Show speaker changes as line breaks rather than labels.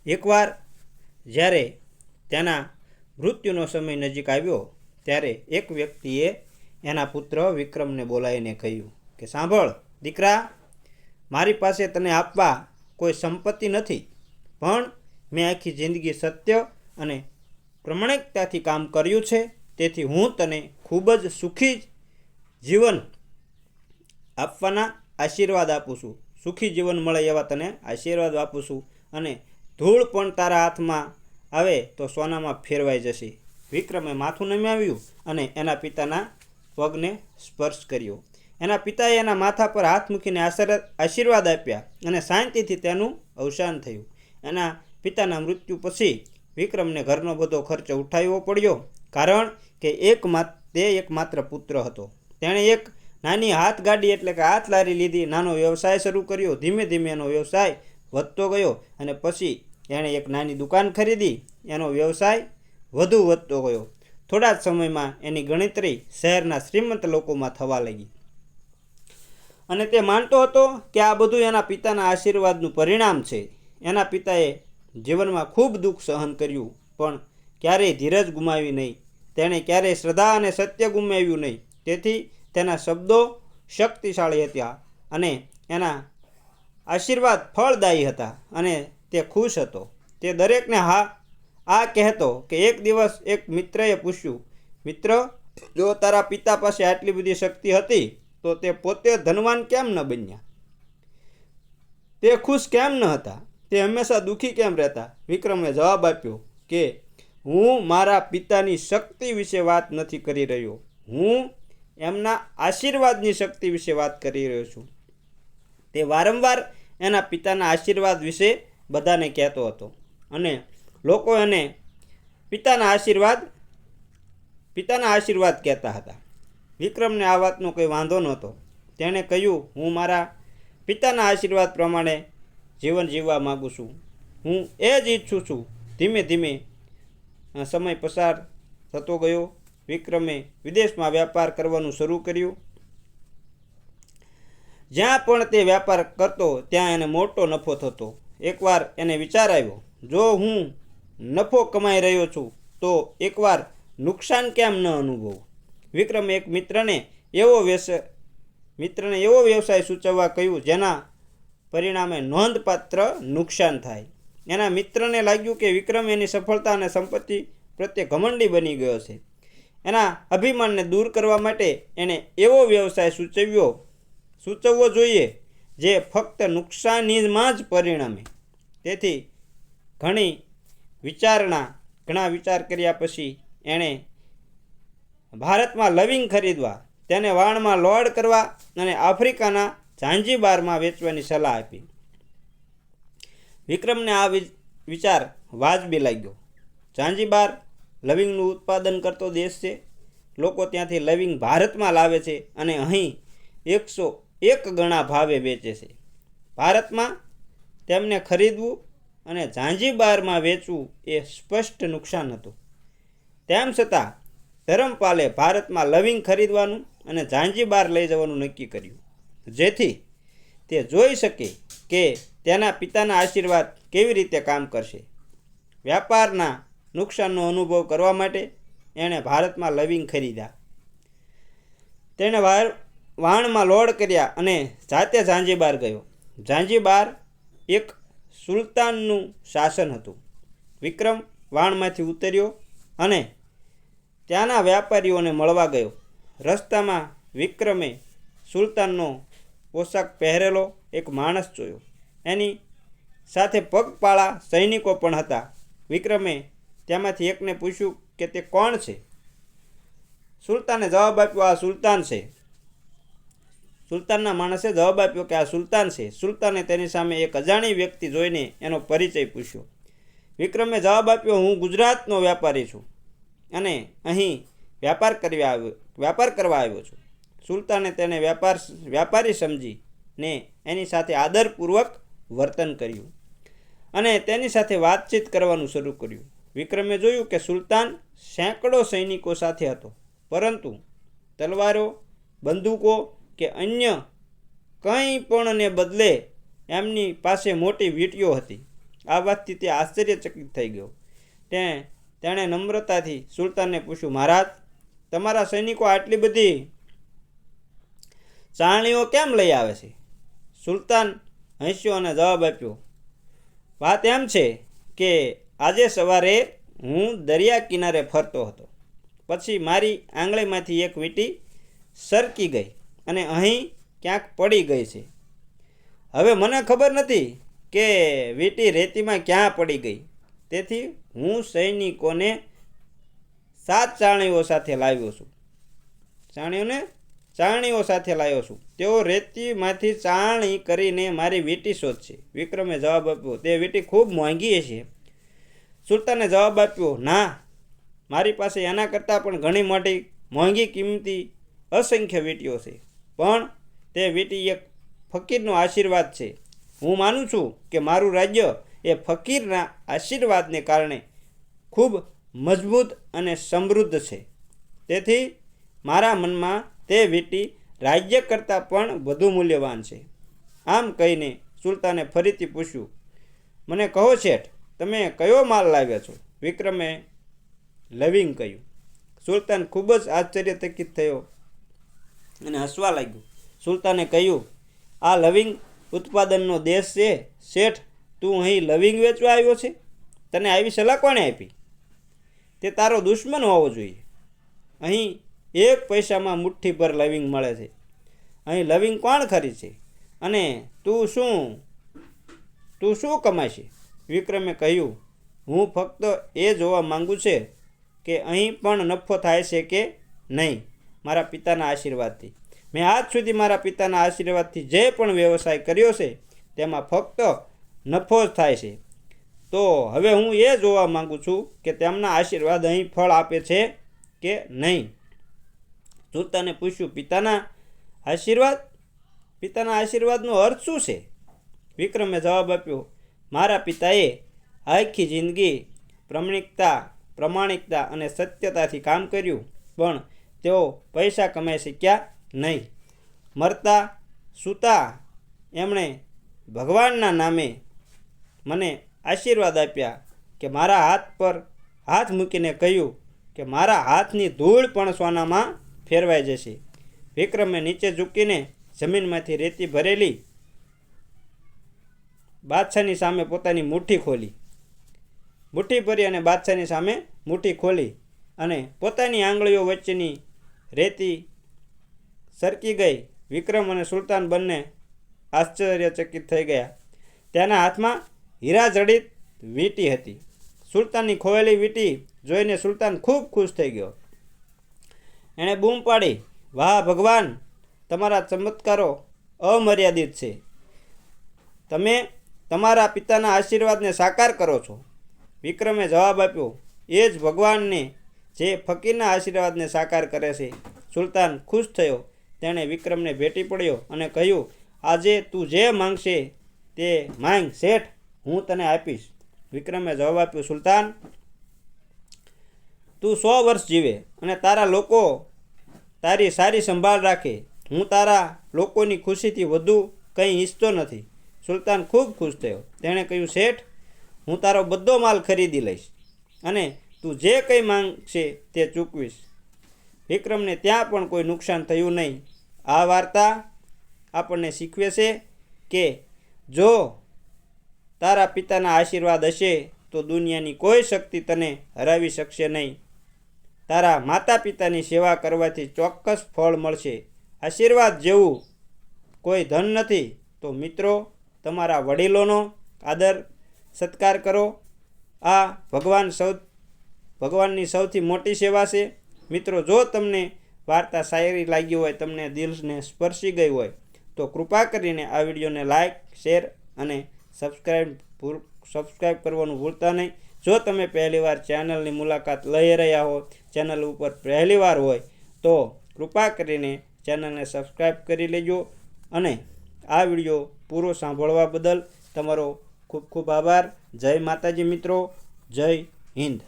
એકવાર જ્યારે તેના મૃત્યુનો સમય નજીક આવ્યો ત્યારે એક વ્યક્તિએ એના પુત્ર વિક્રમને બોલાવીને કહ્યું કે સાંભળ દીકરા, મારી પાસે તને આપવા કોઈ સંપત્તિ નથી, પણ મેં આખી જિંદગી સત્ય અને પ્રમાણિકતાથી કામ કર્યું છે, તેથી હું તને ખૂબ જ સુખી જીવન આપવાના આશીર્વાદ આપું છું. સુખી જીવન મળે એવા તને આશીર્વાદ આપું છું, અને ધૂળ પણ તારા હાથમાં આવે તો સોનામાં ફેરવાઈ જશે. વિક્રમે માથું નમાવ્યું અને એના પિતાના પગને સ્પર્શ કર્યો. એના પિતાએ એના માથા પર હાથ મૂકીને આશીર્વાદ આપ્યા અને શાંતિથી તેનું અવસાન થયું. એના પિતાના મૃત્યુ પછી વિક્રમને ઘરનો બધો ખર્ચ ઉઠાવવો પડ્યો, કારણ કે તે એકમાત્ર પુત્ર હતો. તેણે એક નાની હાથ ગાડી એટલે કે હાથ લારી લીધી, નાનો વ્યવસાય શરૂ કર્યો. ધીમે ધીમે એનો વ્યવસાય વધતો ગયો અને પછી એણે એક નાની દુકાન ખરીદી. એનો વ્યવસાય વધુ વધતો ગયો. થોડા જ સમયમાં એની ગણતરી શહેરના શ્રીમંત લોકોમાં થવા લાગી, અને તે માનતો હતો કે આ બધું એના પિતાના આશીર્વાદનું પરિણામ છે. એના પિતાએ જીવનમાં ખૂબ દુઃખ સહન કર્યું, પણ ક્યારેય ધીરજ ગુમાવી નહીં. તેણે ક્યારેય શ્રદ્ધા અને સત્ય ગુમાવ્યું નહીં. તેથી તેના શબ્દો શક્તિશાળી હતા અને એના આશીર્વાદ ફળદાયી હતા, અને તે ખુશ હતો. તે દરેકને આ કહેતો કે એક દિવસ એક મિત્રએ પૂછ્યું, મિત્ર, જો તારા પિતા પાસે આટલી બધી શક્તિ હતી તો તે પોતે ધનવાન કેમ ન બન્યા? તે ખુશ કેમ ન હતા? તે હંમેશા દુઃખી કેમ રહેતા? વિક્રમે જવાબ આપ્યો કે હું મારા પિતાની શક્તિ વિશે વાત નથી કરી રહ્યો, હું એમના આશીર્વાદની શક્તિ વિશે વાત કરી રહ્યો છું. તે વારંવાર એના પિતાના આશીર્વાદ વિશે બધાને કહેતો હતો, અને લોકો એને પિતાના આશીર્વાદ કહેતા હતા. વિક્રમને આ વાતનો કોઈ વાંધો નહોતો. તેણે કહ્યું, હું મારા પિતાના આશીર્વાદ પ્રમાણે જીવન જીવવા માગું છું, હું એ જ ઈચ્છું છું. ધીમે ધીમે સમય પસાર થતો ગયો. વિક્રમે વિદેશમાં વ્યાપાર કરવાનું શરૂ કર્યું. જ્યાં પણ તે વ્યાપાર કરતો ત્યાં એને મોટો નફો થતો. એકવાર એને વિચાર આવ્યો, જો હું નફો કમાઈ રહ્યો છું તો એકવાર નુકસાન કેમ ન અનુભવું? વિક્રમે એક મિત્રને એવો વ્યવસાય સૂચવવા કહ્યું જેના પરિણામે નોંધપાત્ર નુકસાન થાય. એના મિત્રને લાગ્યું કે વિક્રમ એની સફળતા અને સંપત્તિ પ્રત્યે ઘમંડી બની ગયો છે. એના અભિમાનને દૂર કરવા માટે એણે એવો વ્યવસાય સૂચવવો જોઈએ જે ફક્ત નુકસાનીમાં જ પરિણમે. તેથી ઘણા વિચાર કર્યા પછી એણે ભારતમાં લવિંગ ખરીદવા, તેને વાણમાં લોડ કરવા અને આફ્રિકાના ઝાંઝીબારમાં વેચવાની સલાહ આપી. વિક્રમને આ વિચાર વાજબી લાગ્યો. ઝાંઝીબાર લવિંગનું ઉત્પાદન કરતો દેશ છે. લોકો ત્યાંથી લવિંગ ભારતમાં લાવે છે અને અહીં 101 ગણા ભાવે વેચે છે. ભારતમાં તેમને ખરીદવું અને ઝાંઝીબારમાં વેચવું એ સ્પષ્ટ નુકસાન હતું. તેમ છતાં ધરમપાલે ભારતમાં લવિંગ ખરીદવાનું અને ઝાંઝીબાર લઈ જવાનું નક્કી કર્યું, જેથી તે જોઈ શકે કે તેના પિતાના આશીર્વાદ કેવી રીતે કામ કરશે. વ્યાપારના નુકસાનનો અનુભવ કરવા માટે એણે ભારતમાં લવિંગ ખરીદ્યા. તેણે વાણમાં લોડ કર્યા અને જાતે ઝાંઝીબાર ગયો. ઝાંઝીબાર એક સુલતાનનું શાસન હતું. વિક્રમ વાણમાંથી ઉતર્યો અને ત્યાંના વ્યાપારીઓને મળવા ગયો. રસ્તામાં વિક્રમે સુલતાનનો પોશાક પહેરેલો એક માણસ જોયો. એની સાથે પગપાળા સૈનિકો પણ હતા. વિક્રમે તેમાંથી એકને પૂછ્યું કે તે કોણ છે? સુલતાને જવાબ આપ્યો, આ સુલતાન છે. સુલતાનના માણસે જવાબ આપ્યો કે આ સુલતાન છે. સુલતાને તેની સામે એક અજાણી વ્યક્તિ જોઈને એનો પરિચય પૂછ્યો. વિક્રમે જવાબ આપ્યો, હું ગુજરાતનો વ્યાપારી છું અને અહીં વ્યાપાર કરવા આવ્યો છું. સુલતાને તેને વ્યાપારી સમજીને એની સાથે આદરપૂર્વક વર્તન કર્યું અને તેની સાથે વાતચીત કરવાનું શરૂ કર્યું. વિક્રમે જોયું કે સુલતાન સેંકડો સૈનિકો સાથે હતો, પરંતુ તલવારો, બંદૂકો કે અન્ય કંઈ પણને બદલે એમની પાસે મોટી વીંટીઓ હતી. આ વાતથી તે આશ્ચર્યચકિત થઈ ગયો. તેણે નમ્રતાથી સુલતાનને પૂછ્યું, મહારાજ, તમારા સૈનિકો આટલી બધી ચાળણીઓ કેમ લઈ આવે છે? સુલતાન હસ્યો અને જવાબ આપ્યો, વાત એમ છે કે આજે સવારે હું દરિયા કિનારે ફરતો હતો. પછી મારી આંગળીમાંથી એક વીંટી સરકી ગઈ અને અહીં ક્યાંક પડી ગઈ છે. હવે મને ખબર નથી કે વીંટી રેતીમાં ક્યાં પડી ગઈ. તેથી હું સૈનિકોને 7 ચાળણીઓ સાથે લાવ્યો છું. ચાળણીઓ સાથે લાવ્યો છું. તેઓ રેતીમાંથી ચાળણી કરીને મારી વીંટી શોધશે. વિક્રમે જવાબ આપ્યો, તે વીંટી ખૂબ મોંઘી છે. સુલતાને જવાબ આપ્યો, ના, મારી પાસે એના કરતાં પણ ઘણી મોંઘી કિંમતી અસંખ્ય વીંટીઓ છે. પણ તે વીંટી એક ફકીરનો આશીર્વાદ છે. હું માનું છું કે મારું રાજ્ય એ ફકીરના આશીર્વાદને કારણે ખૂબ મજબૂત અને સમૃદ્ધ છે. તેથી મારા મનમાં તે વીંટી રાજ્ય કરતાં પણ વધુ મૂલ્યવાન છે. આમ કહીને સુલતાને ફરીથી પૂછ્યું, મને કહો શેઠ, તમે કયો માલ લાવ્યા છો? વિક્રમે લવિંગ કહ્યું. સુલતાન ખૂબ જ આશ્ચર્યચકિત થયો અને હસવા લાગ્યો. સુલતાને કહ્યું, આ લવિંગ ઉત્પાદનનો દેશ છે. શેઠ, તું અહીં લવિંગ વેચવા આવ્યો છે? તને આવી સલાહ કોણે આપી? તે તારો દુશ્મન હોવો જોઈએ. અહીં 1 પૈસામાં મુઠ્ઠીભર લવિંગ મળે છે. અહીં લવિંગ કોણ ખરીદશે? અને તું શું કમાશે? વિક્રમે કહ્યું, હું ફક્ત એ જોવા માંગુ છે કે અહીં પણ નફો થાય છે કે નહીં, મારા પિતાના આશીર્વાદથી. મેં આજ સુધી મારા પિતાના આશીર્વાદથી જે પણ વ્યવસાય કર્યો છે તેમાં ફક્ત નફો જ થાય છે. તો હવે હું એ જોવા માંગુ છું કે તેમના આશીર્વાદ અહીં ફળ આપે છે કે નહીં. સુલતાને પૂછ્યું, પિતાના આશીર્વાદનો અર્થ શું છે? વિક્રમે જવાબ આપ્યો, મારા પિતાએ આખી જિંદગી પ્રમાણિકતા અને સત્યતાથી કામ કર્યું, પણ તેઓ પૈસા કમાઈ શક્યા નહીં. મરતા સૂતા એમણે ભગવાનના નામે મને આશીર્વાદ આપ્યા કે મારા હાથ પર હાથ મૂકીને કહ્યું કે મારા હાથની ધૂળ પણ સોનામાં ફેરવાઈ જશે. વિક્રમે નીચે ઝૂકીને જમીનમાંથી રેતી ભરેલી બાદશાહની સામે પોતાની મુઠ્ઠી ભરી અને બાદશાહની સામે મુઠ્ઠી ખોલી અને પોતાની આંગળીઓ વચ્ચેની રેતી સરકી ગઈ. વિક્રમ અને સુલતાન બંને આશ્ચર્યચકિત થઈ ગયા. તેના હાથમાં હીરા જડિત વીંટી હતી. સુલતાનની ખોવાયેલી વીંટી જોઈને સુલતાન ખૂબ ખુશ થઈ ગયો. એણે બૂમ પાડી, વાહ ભગવાન, તમારા ચમત્કારો અમર્યાદિત છે. તમે તમારા પિતાના આશીર્વાદને સાકાર કરો છો. વિક્રમે જવાબ આપ્યો, એ જ ભગવાનને જે ફકીરના આશીર્વાદને સાકાર કરે છે. સુલતાન ખુશ થયો. તેણે વિક્રમને ભેટી પડ્યો અને કહ્યું, આજે તું જે માંગશે તે માંગ શેઠ, હું તને આપીશ. વિક્રમે જવાબ આપ્યો, સુલતાન, તું 100 વર્ષ જીવે અને તારા લોકો તારી સારી સંભાળ રાખે. હું તારા લોકોની ખુશીથી વધુ કંઈ ઈચ્છતો નથી. સુલતાન ખૂબ ખુશ થયો. તેણે કહ્યું, શેઠ, હું તારો બધો માલ ખરીદી લઈશ અને તું જે કંઈ માંગશે તે ચૂકવીશ. વિક્રમને ત્યાં પણ કોઈ નુકસાન થયું નહીં. આ વાર્તા આપણને શીખવે છે કે જો તારા પિતાના આશીર્વાદ હશે તો દુનિયાની કોઈ શક્તિ તને હરાવી શકશે નહીં. તારા માતા પિતાની સેવા કરવાથી ચોક્કસ ફળ મળશે. આશીર્વાદ જેવું કોઈ ધન નથી. તો મિત્રો, તમારા વડીલોનો આદર સત્કાર કરો. આ ભગવાનની સૌથી મોટી સેવા છે. મિત્રો, જો તમને વાર્તા શાયરી લાગી હોય, તમને દિલને સ્પર્શી ગઈ હોય, તો કૃપા કરીને આ વિડીયોને લાઇક, શેર અને સબસ્ક્રાઈબ કરવાનું ભૂલતા નહીં. જો તમે પહેલીવાર ચેનલની મુલાકાત લઈ રહ્યા હો, ચેનલ ઉપર પહેલીવાર હોય, તો કૃપા કરીને ચેનલને સબસ્ક્રાઈબ કરી લેજો. અને આ વિડીયો પૂરો સાંભળવા બદલ તમારો ખૂબ ખૂબ આભાર. જય માતાજી મિત્રો. જય હિન્દ.